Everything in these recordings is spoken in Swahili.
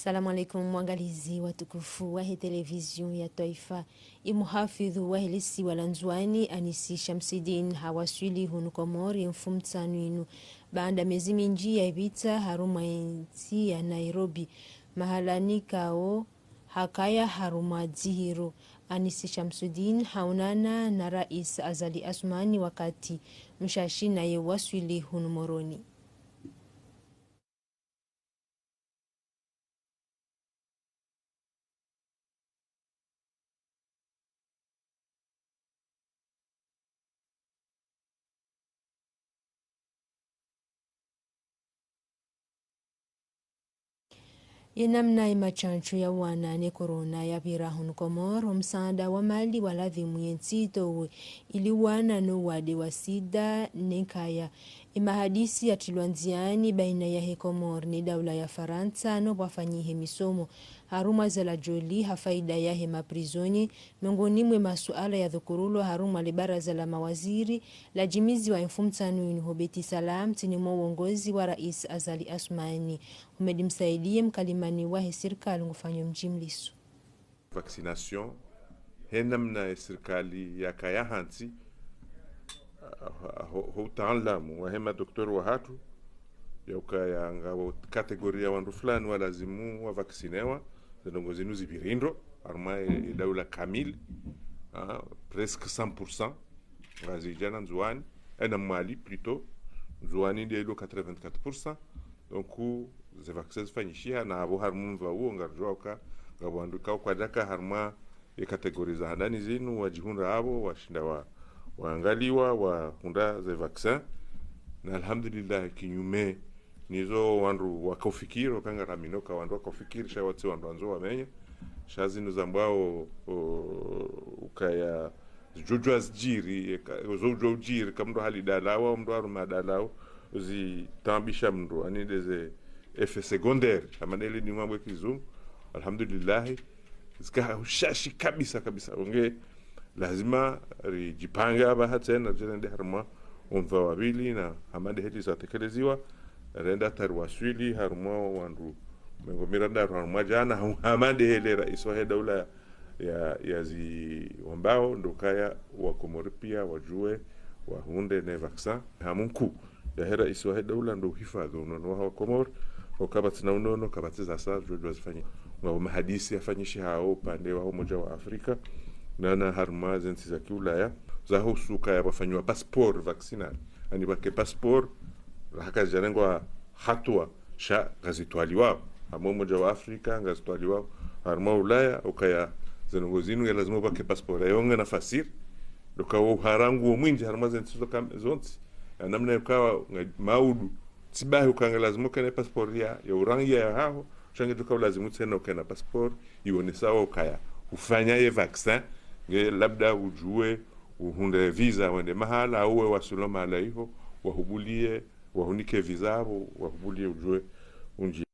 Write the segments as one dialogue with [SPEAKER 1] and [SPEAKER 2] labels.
[SPEAKER 1] Assalamu alaikum mwangalizi watukufu wa televizion ya Taifa. Imuhafidhu wa helisi walanzwani Anisi Shamsidin hawaswili hunu Komori mfumtanu inu. Baada miezi mingi ya vita haruma nchi ya Nairobi. Mahalani kao hakaya haruma dzihiro. Anisi Shamsidin haunana na Rais Azali Asumani wakati mshashi na ye waswili hunu Moroni. Yenamna imachancho ya wana ne corona ya virahun Komoro msaada wa mali waladhimu yensito ili wana no wade wa sida nekaya imahadisi ya tilwanziani baina ya Hekomor ni daula ya Faransa no wafanyihe misomo haruma zela joli hafaida ya hema prizoni miongoni mwe masuala ya dhukurulo haruma libaraza la mawaziri la jimizi wa infumtanu inhobeti salam tinimo uongozi wa Rais Azali Asumani umedimsaidie mkalimani wa serikali ngufanywa mjimlisu
[SPEAKER 2] vaccination henamna serikali ya kaya hansi hutaalamu wa hema doktor wa hatu ya ukaya ngawa kategoria wandu fulani walazimu wa vaksinewa zinongo zinu zibirindo arma daula kamil presque 100% ngazijana nzuani ena Mali plutôt nzuani ndio 84%. donc ze vaccins fanyishia na abo harmu mvao ngarjoka ngabanduka kwa daka harma e kategoriza handani zinu wajihunda abo washinda waangaliwa wa hunda ze vaccin na alhamdulillah kinyume nizo wandu wakafikiri kanga raminoka wandu wakafikirisha watu wandu anzo wamenya shazinu zambao ukaya jujwas jiri zojo jiri kamdo hali dalawa mdo aruma dalawa zitambisha mdo ani deze effet secondaire amanele ni mambo kizungu alhamdulillah zika ushashi kabisa onge lazima rijipanga aba hatena jende harma umva wabili na hamande heti zatekeleziwa renda tarwaswili harma wandu mengo miranda harma jana hamande hele rais wa daula ya zi wambao ndokaya wa Komori pia wajue wahunde ne vaccin hamunku ya hera iswa daula ndo hifadhi unono wa Komori wakabatina unono kabatiza sasa jojo zifanye wa mahadisi afanyisha hao pande wa Umoja wa Afrika na harma zensi za kiulaya za husuka ya wafanywa passport vaccinal ani bake passport haka janengwa hatua sha gazitwaliwa amo Umoja wa Afrika gazitwaliwa harma ulaya ukaya zenongozinu ya lazima bake passport yonga na fasir dokawo harangu mwinji harma zensi zonti namna yukawa maudu tibahi ukanga lazima kana passport ya urangi ya hao change tukawa lazima tena ukana passport ione sawa ukaya ufanya ye vaccin nge labda ujue uhunde visa wende mahala uwe wasulo mahala hiyo wahubulie wahunike visa wahubulie ujue unji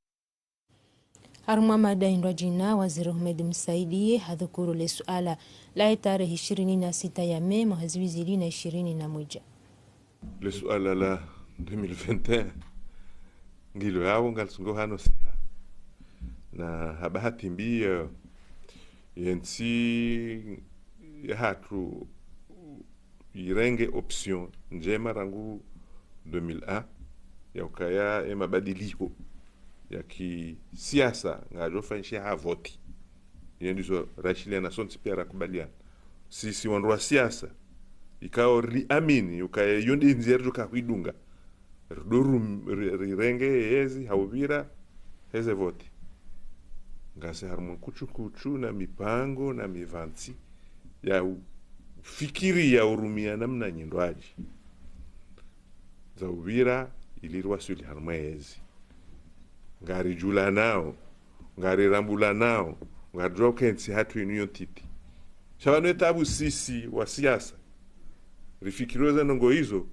[SPEAKER 1] haruma madaindwa jina waziri Ahmed Msaidie hadhukuru le suala la tarehe 26 ya Mei mwaka 2021
[SPEAKER 2] le suala la 2021 ngilo yao ngalsungo hano siha na habahati mbia yensi ya hatu irenge option njema rangu 2001 ya ukaya mabadiliko ya kisiasa ngajofanyisha havoti yendizo rashilia na sonti pia rakubaliana sisi wandu wa siasa ikao riamini ukaya yondi nzerjo kakwidunga rirenge yezi haubira heze voti ngase harmo kuchu na mipango na mivanti ya fikiri ya urumia namna nyindwaji za ubira ilirwa suli harmo yezi ngari jula nao ngari rambula nao ngadro kensi hatu union titi shabano tabu sisi wa siasa rifikiroza nongo hizo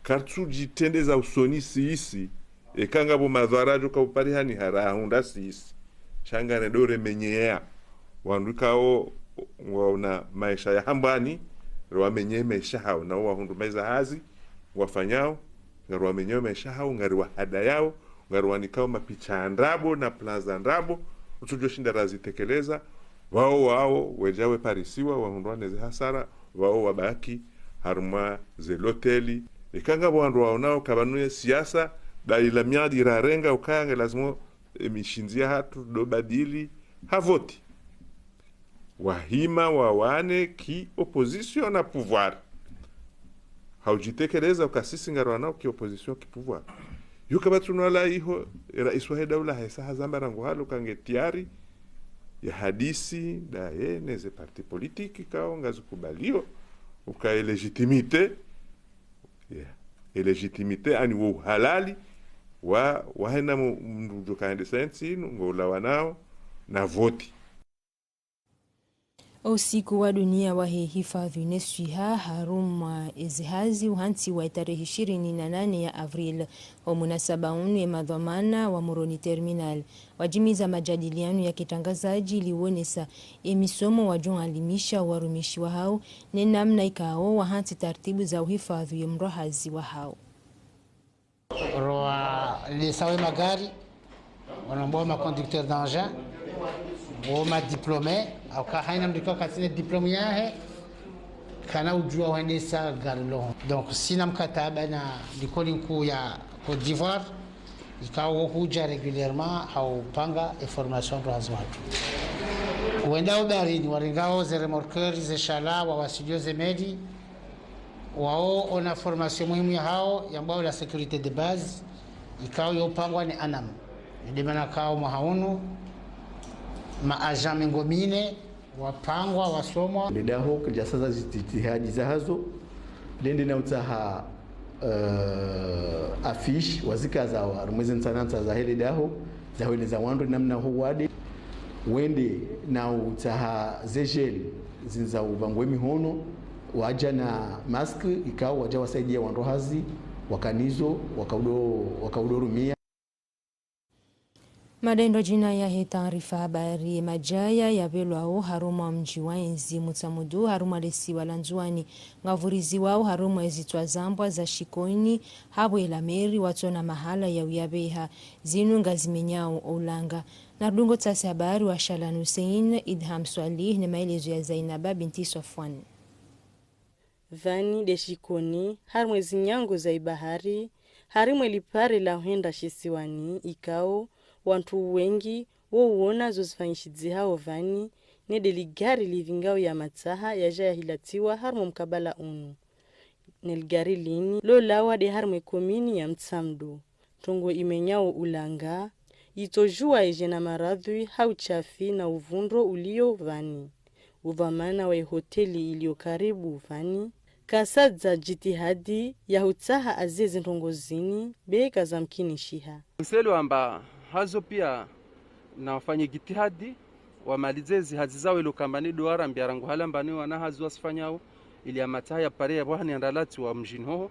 [SPEAKER 2] kartuji tende za usoni sisi ekanga bo madharajo ka uparihani harahunda sisi shangane dore menyea wandukao waona maisha ya hambani wamenye maisha hao na wahundu meza hazi wafanyao ngari wamenye maisha hao ngari wahada yao ngarwani kao mapicha ndrabo na plaza ndrabo utujo shinda razitekeleza wao wejawe parisiwa wahundwane ze hasara wao wabaki harma ze loteli ikanga wandu waonao kabanuye siasa da ila miadi rarenga ukanga lazima mishinzia hatu do badili havoti wahima wawane ki opposition na pouvoir haujitekeleza ukasisi ngarwana ki opposition ki pouvoir yukabatunala iho rais wa daula haisa hazamba rangu halu kange tiari ya hadisi da neze parti politiki kao ngazukubalio uka legitimite legitimite ani wo halali wahena mndu kaende sensi ngola wanao na voti.
[SPEAKER 1] Usiku wa dunia wa hifadhi neswiha haruma ezihazi uhansi wa tarehe 28 ya Avril wa munasaba ya madhamana wa Moroni Terminal wajimiza majadiliano ya kitangazaji liwonesa emisomo wajonalimisha warumishi wa hao ni namna ikao wahansi taratibu za uhifadhi ya mrohazi wa hao
[SPEAKER 3] roa lisawe magari wanamboa ma conducteur d'engin woma diplômé au haina mdiko katine diplôme yahe kana ujua waendesa galon donc sina mkataba na likoli mkuu ya Côte d'Ivoire ikawa huja régulièrement au panga et formation pour azwatu wenda barini waringao ze remorqueurs ze shala wa wasilio ze medi wao ona formation muhimu ya hao ambao la sécurité de base ikawa yopangwa ni anam ndimana kao mahaunu maajami ngomine wapangwa wasomwa
[SPEAKER 4] lidaho kija sasa jitihadi zahazo lende na utaha afish wazika za rumwezi nsananza za hele daho za wele za wando namna ho wade wende na utaha zejeli zinza ubangwe mihono waja na mask ikao waja wasaidia wando hazi wakanizo wakaudorumia
[SPEAKER 1] Madendo jina ya taarifa habari majaya ya belwao haruma mji wa enzi mutamudu haruma lesi walanzuani ngavurizi wao haruma ezitwa zambwa za shikoni habo elameri watona mahala ya uyabeha zinu ngazimenyao ulanga na dungo tasi habari wa Shalan Hussein Idham Swalih na maelezo ya Zainaba binti Sofwan.
[SPEAKER 5] Vani de shikoni haruma zinyango za ibahari haruma lipare la henda shisiwani ikao wantu wengi wouona zozifanyishizi hao vani ne deligari livingao ya mataha ya jaya hilatiwa harmo mkabala unu. Neligari lini lo lawa de harmo komini ya mtsamdo. Tongo imenyao ulanga, itojua ejena maradhui hau chafi na uvundro ulio vani. Uvamana wa hoteli ilio karibu vani. Kasadza jitihadi ya hutaha azezi ntongozini beka za mkini shiha.
[SPEAKER 6] Mselo amba hazo pia na wafanye jitihadi wamalizezi hazi zao ilo kambani duara mbiarangu hala mbani wana hazi wasifanyao ili ya mataya pare ya wahani andalati wa mjini hoho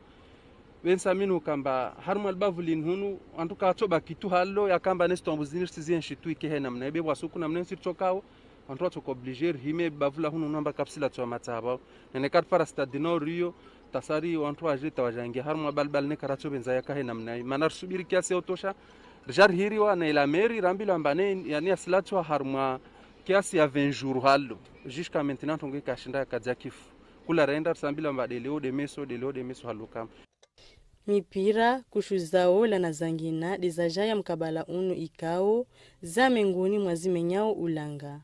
[SPEAKER 6] wensa minu kamba harumu albavulin hunu antuka atoba kitu halo ya kamba nesto ambuzinir sizien shitu ikehe namna ebe wasuku namna nsir chokao antuwa toko obliger hime bavula hunu namba kapsila tuwa mataba nenekat para stadino rio tasari wantu ajita wajangia harumu albalbal ne karacho benza ya kahe namna manar subiri kiasi otosha Jar hiriwa na ilameri rambilo ambane yani asilachwa haruma kiasi ya 20 jours halo jusqu'à maintenant tonge kashinda kajakifu kula renda sambilo ambade leo de meso halukam
[SPEAKER 5] mipira kushuzao la nazangina dizajaya mkabala unu ikao za menguni mwazimenyao ulanga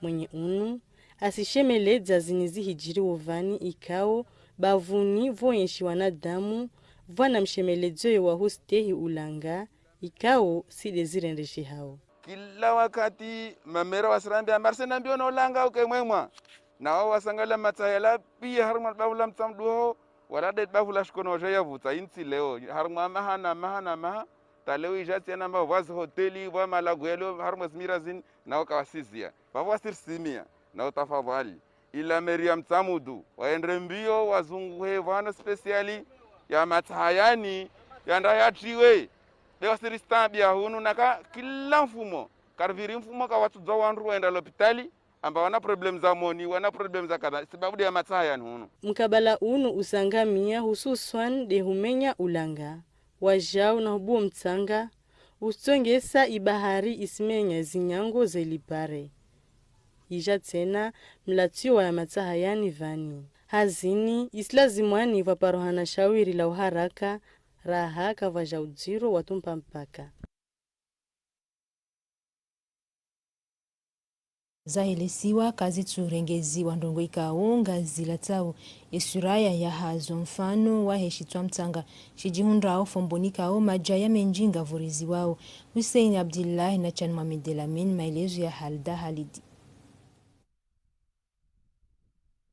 [SPEAKER 5] mwenye unu asishemeleza zinizi hijiri wovani ikao bavuni voyenshi wanadamu vana mshemelezo wa hostehi ulanga ikao si desirendeshi hao
[SPEAKER 7] kila wakati mamera wasrambi amarsena mbio na ulanga ukemwemwa na wao wasangala matayala pia harma bavula mtamduho wala de bavula shikono jaya vuta inti leo harma mahana taleo ijati na mavazi hoteli wa malagwelo harma smirazin na wakawasizia bavwasir simia na utafadhali ila Meriam Tamudu waendre mbio wazunguhe vano speciali ya matayani yandayatriwe leo siristabia hunu naka kila mfumo karviri mfumo ka watu za wanru waenda hospitali amba wana problem za moni wana problem za kadha sababu ya matayani hunu
[SPEAKER 5] mkabala unu usangamia hususan de humenya ulanga wajao na hubuo mtanga usongesa ibahari isimenya zinyango zelipare ija tena mlatio ya matahayani vani hazini islazimwani vaparohana shawiri la uharaka raha kavaja udziro watumpa mpaka
[SPEAKER 1] zahilisiwa kazi tsurengezi wa ndongo ikaunga zilatau yesuraya ya hazo mfano wa heshitwa mtanga shijihundrao fombonikao majaya menjinga vurizi wao Hussein Abdullah na Chan Mohamed Delamin. Maelezo ya Halda Halidi.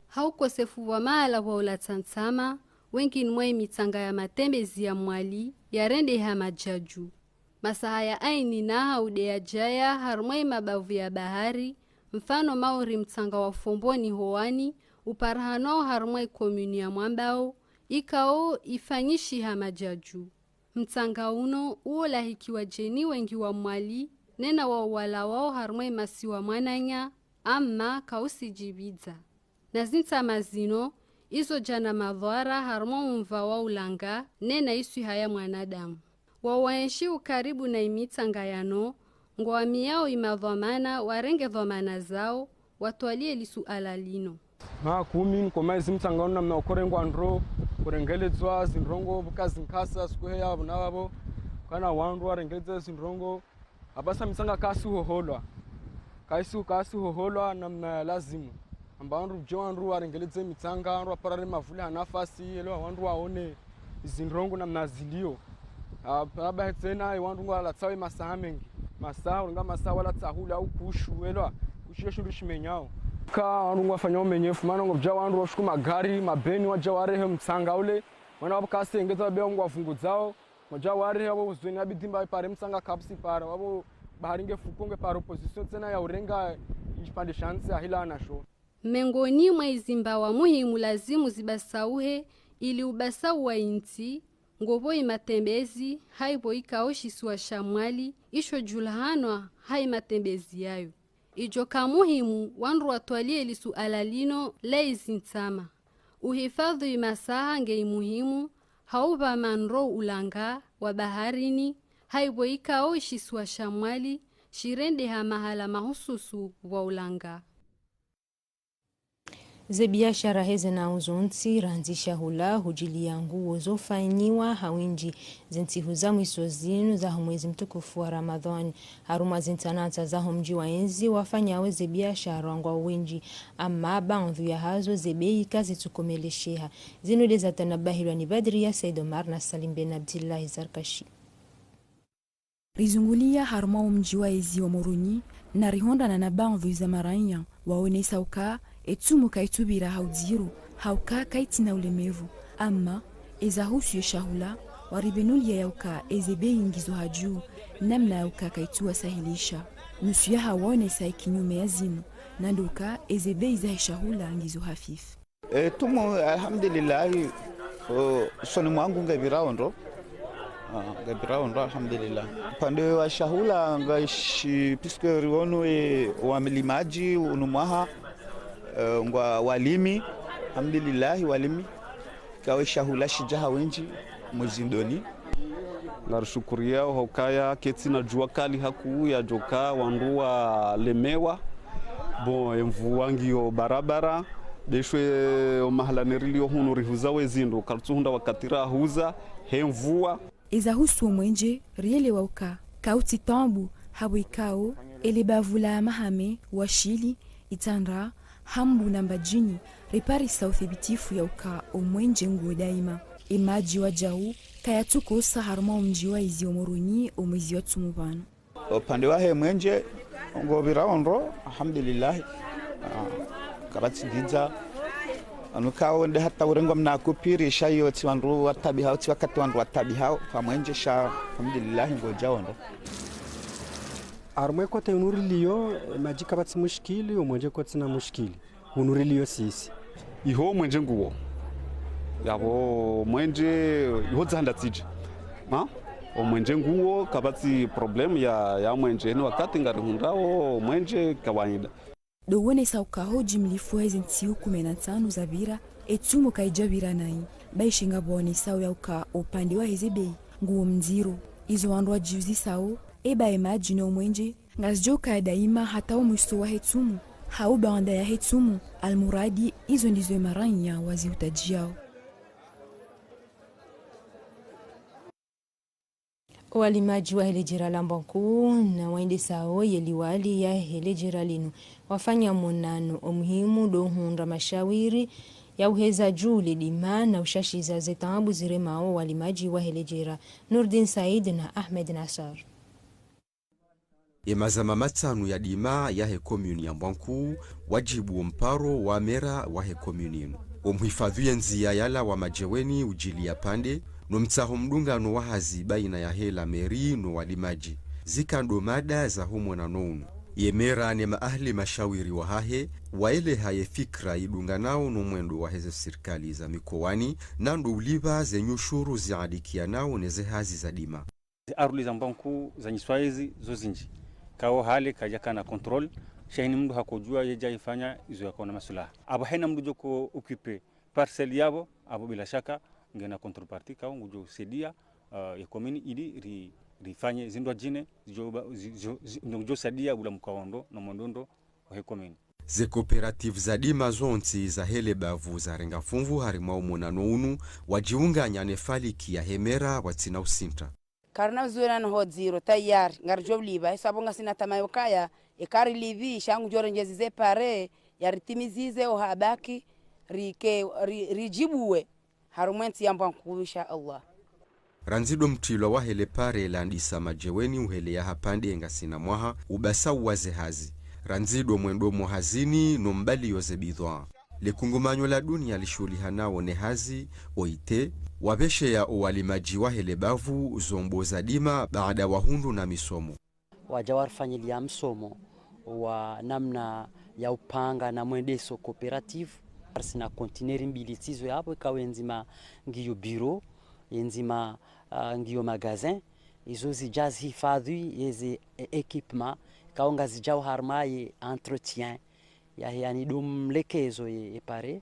[SPEAKER 8] Haukosefu wa mahala wa ulatantsama wengi nmwe mitanga ya matembezi ya mwali ya rende ya majaju masaha ya aini na haude ya jaya harmwe mabavu ya bahari mfano mauri mtanga wa fomboni hoani uparahano harmwe komuni ya mwambao ikao ifanyishi ha majaju mtanga uno uo lahikiwa jeni wengi wa mwali nena wa wala wao harmwe masiwa mwananya amma kausijibiza na zinta mazino izo jana madhara harmo mva wa ulanga nena isu haya mwanadamu wawaenshi ukaribu na imitanga yano ngwami yao imadhamana warenge dhamana zao watwalie lisu alalino
[SPEAKER 9] kumi nkomaizi mtangano na mnaokorengwa ndro kurengelezwa zinrongo bukazi nkasa sikuhe yabo nababo kana wandu warengeleza zinrongo abasa mitanga kasi hoholwa kasi hoholwa na mna lazimu ambandu joandu warengeleze mitanga andu aparare mavuli hanafasi elo wandu waone zinrongo na mnazilio aba tena wandu ngala tsawe masaha mengi masaha nga masaha wala tsahula au kushu elo kushia shuru shimenyao ka wandu ngafanya umenyefu maana ngobja wandu washuku magari mabeni waja warehe mtsanga ule wana wabukase ngeza be ngwafungu zao waja warehe abo uzweni abidimba pare mtsanga kapsi para wabo baharinge fukonge para opposition tena ya urenga ipande chance ahila na show
[SPEAKER 8] mengoni mwa izimbawa muhimu lazimu zibasauhe ili ubasau wa inti ngobo imatembezi haibo ikaoshisiwa shamwali isho julahanwa hai matembezi yayo ijoka muhimu wandu watwalie lisu alalino leizi ntama uhifadhi masaha ngei muhimu hauba manro ulanga wa baharini haibo ikaoshisiwa shamwali shirende ha mahala mahususu wa ulanga
[SPEAKER 1] ze biashara heze na uzunti ranzisha hula hujilia nguo zofanyiwa hawinji zintihu za mwiso zinu za mwezi mtukufu wa Ramadhani haruma zintanata za mji wa enzi wafanyawe ze biashara ngwa winji ama bandhu ya hazo ze bei kazi tukomelesheha zinu deza tanabahilwa ni Badri ya Said Omar na Salim Ben Abdullah Zarkashi.
[SPEAKER 10] Rizungulia haruma mji wa enzi wa Moroni na rihonda na bandhu za maranya waonesa uka etumu kaitubira haudziru hauka kaitina ulemevu ama ezahusu yeshahula waribenulia yauka ezebe ingizo haju namna yauka kaitua sahilisha nusu ya hawane sa kinyume yazimu nanduka ezebe izahishahula ingizo hafifu
[SPEAKER 11] tumu alhamdulillah soni mwangu ngabiraondo alhamdulillah pande wa shahula ngaishi piske rionu wa milimaji unumwaha ngwa walimi alhamdulillah walimi kawe shahula shijaha wenji muzindoni
[SPEAKER 12] narshukuria hokaya ketina jua kali haku ya joka wandua lemewa bon mvuangio barabara deshwe mahala nerilio hunu rihuza wezindo kaltuhunda wakatira huza hemvua
[SPEAKER 10] iza husu mwenje riele wauka kauti tambu habu ikao elebavula mahame washili itandra hambu namba jini ripari sauthibitifu ya uka omwenje nguo daima imaji wa jau kaya tuko saharma umji wa izi omoruni omwezi wa tumubano
[SPEAKER 11] opande wa he mwenje ngobira onro alhamdulillah karati giza anukao nde hata urengo mna kupiri shayo tiwanru watabi hao tiwakati wanru watabi hao kwa mwenje sha alhamdulillah ngoja onro
[SPEAKER 13] armwe kote unuriliyo majika batsi mushkili umwenje kote na mushkili unuriliyo sisi
[SPEAKER 12] iho mwenje nguo yabo mwenje iho zanda tije mwenje nguo kabatsi problem ya mwenje ni wakati ngari hundao mwenje kawaida
[SPEAKER 10] dowone sauka hoji mlifu hezi ntsiu 15 zabira etumo kaijabira nai baishinga bone sawa yauka upande wa hezebei nguo mziro izo wandu wajiuzi sao eba emaji no mwenje ngazjoka daima hata umwisto wa hetumu hau baanda ya hetumu almuradi izo ndizo maranya wazi utajiao.
[SPEAKER 1] Walimaji wa hele jira lambanku na waende sao yeliwali ya hele jira linu wafanya monano omuhimu dohunda mashawiri ya uheza juu lidima na ushashiza zetabu ziremao walimaji wa hele jira. Nurdin Said na Ahmed Nasar.
[SPEAKER 14] Emazama matanu ya dima ya he komuni ya Mbwanku wajibu mparo wa mera wa he komuni omhifadhu yenzia yala wa majeweni ujili ya pande no mtaho mdungano wa hazi baina ya hela meri no walimaji zikando mada za humo na nonu yemera ne maahli mashawiri wa hahe waele haye fikra idunganao no mwendo wa heze serikali za mikoani na ndo uliva zenye ushuru ziadikia nao neze hazi za dima
[SPEAKER 15] aruli za Mbwanku za nyiswaizi zozinji kao hali kajaka na control shahini mdu hakojua yeja ifanya izo yako na masulaha abo haina mdu joko occupé parcelle yabo abo bila shaka ngena contrepartie kao ngujo sedia ya komini ili rifanye zindwa jine njo sadia bula mkaondo na mondondo wa komini
[SPEAKER 14] ze cooperative za dima zonti za hele bavu za renga funvu harimwa umonano unu wajiunga nyane faliki ya hemera watina usinta
[SPEAKER 16] karna zuena no zero tayar ngar job liba sabonga sina tamayo kaya e kari livi shangu jore njezi pare ya ritimizize o habaki rijibuwe harumenti ya Mbwanku insha Allah.
[SPEAKER 14] Ranzido mtilo wa hele pare landisa majeweni uhele ya hapande engasina mwaha ubasa uwaze hazi ranzido mwendo mohazini no mbali yoze bidhwa lekungumanyo la dunia lishulihanao ne hazi oite wabeshe ya walimaji wa hele bavu zombo za dima baada wahundu na misomo
[SPEAKER 17] wajawar fanyilia msomo wa namna ya upanga na mwendeso cooperative arsina kontineri mbilitizo yapo ikawe nzima ngiyo bureau nzima ngiyo magazin izo zijaz hifadhi yeze equipement kaonga zijao harmaye entretien yani dumlekezo ye pare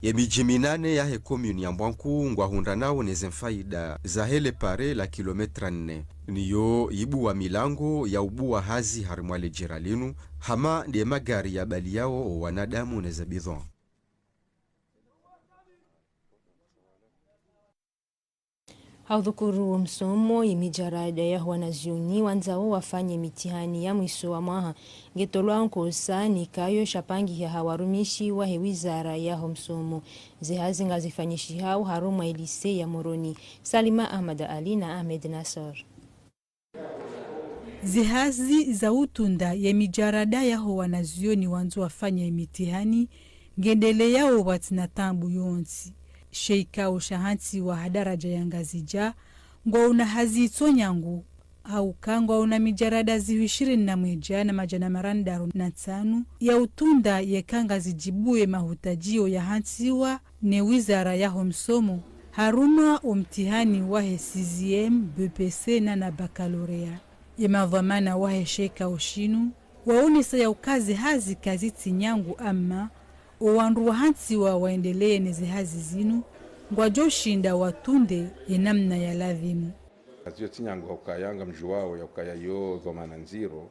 [SPEAKER 14] ye miji minane ya he komuni ya Mbwanku ngwahunda nao neze faida za hele pare la kilometra 4 niyo ibu wa milango ya ubu wa hazi harimwale jiralinu hama ndiye magari ya bali yao wanadamu neze bidhon.
[SPEAKER 1] Haudhukuru msomo imijarada ya wanaziuni wanzao wafanye mitihani ya mwiso wa mwaha ngetolwa nkosa nikayo shapangi ya hawarumishi wa wizara ya msomo zihazi ngazifanyishi hao haruma ilise ya Moroni. Salima Ahmad Ali na Ahmed Nasar.
[SPEAKER 18] Zihazi za utunda ya mijarada ya wanaziuni wanzo wafanye mitihani ngendele yao watina tambu yonsi sheika ushahansi wa hadaraja ya ngazija ngwa una hazito nyangu au kangwa una mijarada zihu 21 na majana marandaru na tanu ya utunda ye kanga zijibuye mahutajio ya hansiwa ne wizara ya msomo haruma umtihani wahe CCM, BPC na bakalorea ye mavamana wahe sheika ushinu waunisa ya ukazi hazi kaziti nyangu ama uwandu wahansi wa waendelee neze hazi zinu ngwajoshinda watunde yenamna ya ladhimu.
[SPEAKER 2] Azio tinyangu hokayanga mjuwao ya ukaya yo dhomana nziro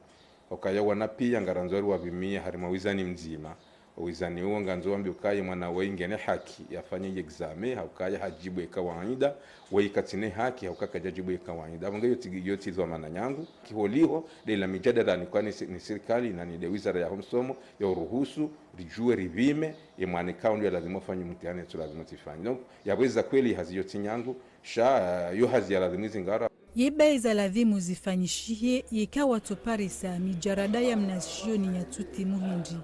[SPEAKER 2] hokaya wanapia ngaranzori wavimia harima wizani mzima wizani uo nganzo wambi ukaye mwana waingene haki yafanye exame haukaya hajibu ekawaida waikatine haki haukaka jajibu ekawaida abonga yoti dhomana nyangu kiholiho de la mijadala ni kwani ni serikali na ni de wizara ya msomo ya uruhusu rijue rivime ye mwana kaundi ya lazima fanye mtihani tu lazima tifanye donc yaweza kweli haziyo tinyangu sha yo hazi ya lazima zingara
[SPEAKER 18] yebe za ladhimu zifanyishie yekawa toparisa mijarada ya mnashioni ya tuti muhindi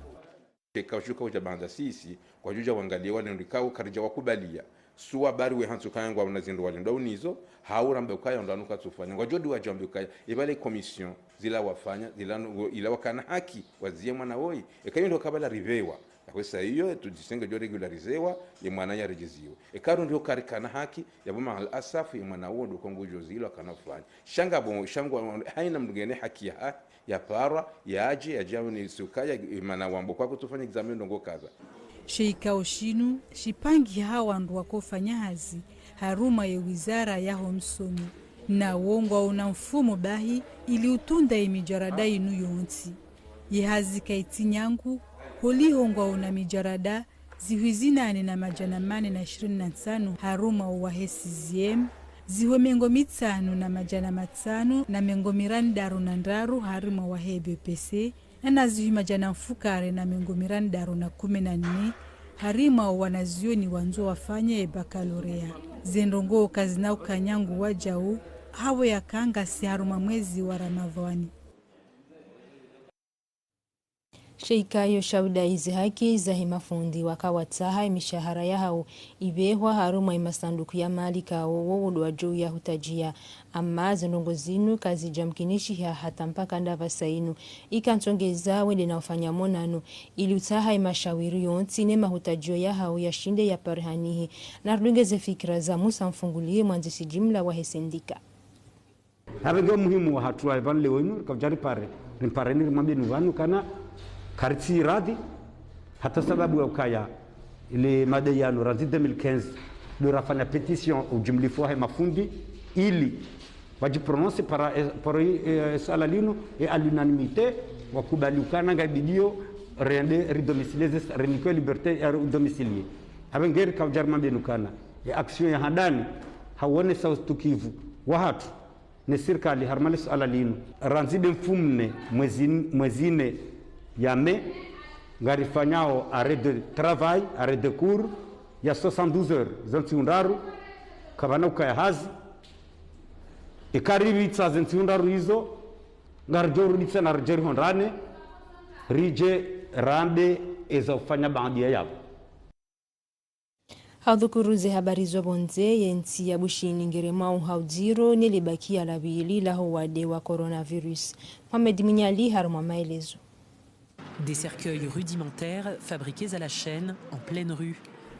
[SPEAKER 2] kekashuka ujabanda sisi kwa juja wangalia wale ndikao karija wakubalia suwa bari we hantu kayangwa unazindo wale ndo unizo haura mbe ukaya ndanuka tufanya kwa jodi wajambe ukaya ibale commission zila wafanya zila ila wakana haki wazie mwana woi ekayo ndo kabala rivewa kwesa hiyo tujisenge jo regularizewa ye mwana ya rejiziwa ekaro ndio karikana haki yabuma al asaf ye mwana huo ndo kongo jozilo kanafanya shanga bon shangwa haina mdugene haki ya para ya aje ya jamu ni sukaya mwana wambo kwako tufanye examen ndongo kaza
[SPEAKER 18] sheika oshinu shipangi hawa ndo wakofanya hazi haruma ye wizara ya msomo na wongwa una mfumo bahi ili utunda imijarada inu yonti. Yehazi kaiti nyangu, holi hongwa una mijarada zihuizinane na majana mane na 25 haruma uwahesi ziem, ziwe mengo mitano na majana matano na mengo mirandaru na ndaru haruma wahe BPC, na zihui majana mfukare na mengo mirandaru na 14 harima wanazioni wanzo wafanye bakalorea. Zendongo kazina ukanyangu wajau, hawe ya kanga si haruma mwezi wa Ramadhani.
[SPEAKER 1] Sheikayo shauda izi haki za himafundi wakawataha imishahara yao ibehwa haruma imasanduku ya mali kao wowodo wa juu ya hutajia ama zinongo zinu kazi jamkinishi ya hata mpaka ndava sainu ikantongeza wende na ufanya monano ili utaha imashawiri yonti nema hutajio ya hao ya shinde ya parihanihi na rungeze fikira za Musa Mfungulie mwanzisi jimla wa hesendika.
[SPEAKER 19] Habega muhimu wa hatua ivan lewenu kawjari pare rimpareni rimambenu wanu kana kariti radhi hata sababu ya ukaya ile madai ya Noranzi 2015 lorafanya petition ujumlifu wa mafundi ili wajiprononce para swala lino à l'unanimité wakubalikana ngabidio rende ridomicilier reniko liberté ya domicilier habengeri kawjarma benukana ya action ya hadani hawone sautukivu wa hatu ne serikali harmali swala lino ranzi de mfumne mwezine yame ngarifanyao arrêt de travail, arrêt de cours, il y a 72 heures, zantiundaru, kabana ukaya hazi, ikaribitsa zantiundaru hizo, ngarjoru bitsa na rjeri honrane, rije rande eza ufanya bandia yabo.
[SPEAKER 1] Haudhukuruze habari zobonze yenti ya bushini ngeremau haudiro nilibakia la wili la huwade wa coronavirus. Mohamed Minyali haruma maelezo.
[SPEAKER 20] Des cercueils rudimentaires fabriqués à la chaîne en pleine rue.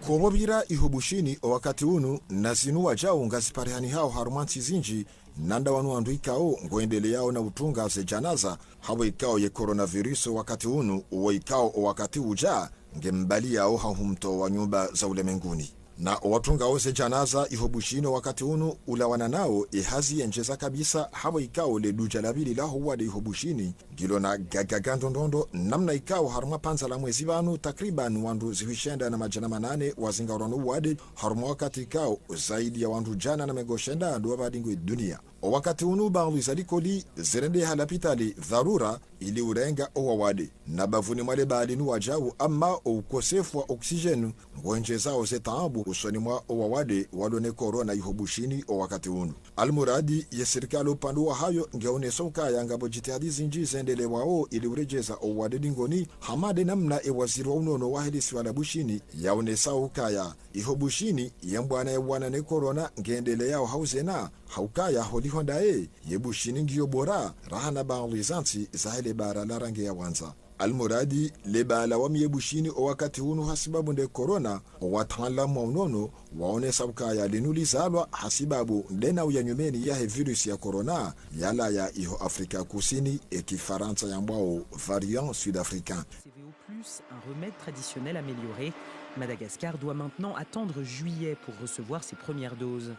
[SPEAKER 21] Komobira ihubushini wakati unu nazinu wajao ngaziparihani hao harumanti zinji nanda wanu andu ikao ngoendele yao na utunga ze janaza hawa ikao ye coronavirus wakati unu uwa ikao wakati uja ngembali yao hahumto wa nyumba za ulemenguni. Na watunga ose janaza ihobushino wakati unu ulawana nao ihazi enjeza kabisa hawa ikao le dujalabili la huwa de ihobushini gilo na gagagandondondo namna ikao haruma panza la mwezi vanu takriban wandu zihuishenda na majana 8 wazinga uranu wade haruma wakati ikao zaidi ya wandu jana na megoshenda anduwa badingwe dunia. Wakati unu baadhi zalikoli zirende halapitali dharura ili urenga owawade na bavuni mwale baadinu wajau ama ukosefu wa oksijenu ngwenje zao zetaabu usoni mwa owawade wadone korona ihobushini o wakati unu. Almuradi ya serikali upandu wa hayo ngeone soka ya ngabo jitihadi zinji zendele wao ili urejeza owawade dingoni hamade namna waziri wa unono wahilisi wala bushini yaone saukaya ihobushini yambwana ya ne korona ngendele yao hauzena haukaya holi hondae yebushini ngiyo bora rahana baadhi zanti zahele bara la rangi ya wanza. Almuradi lebala wa miyebushini o wakati hunu hasibabu nde korona o watalamu wa unono waone sabukaya linulizalwa hasibabu ndena uyanyumeni yahe virus ya korona yala ya iho Afrika kusini ekifaransa ya mbao variant sud-africain.
[SPEAKER 20] CVO+, un remède traditionnel amélioré. Madagascar doit maintenant attendre juillet pour recevoir ses premières doses.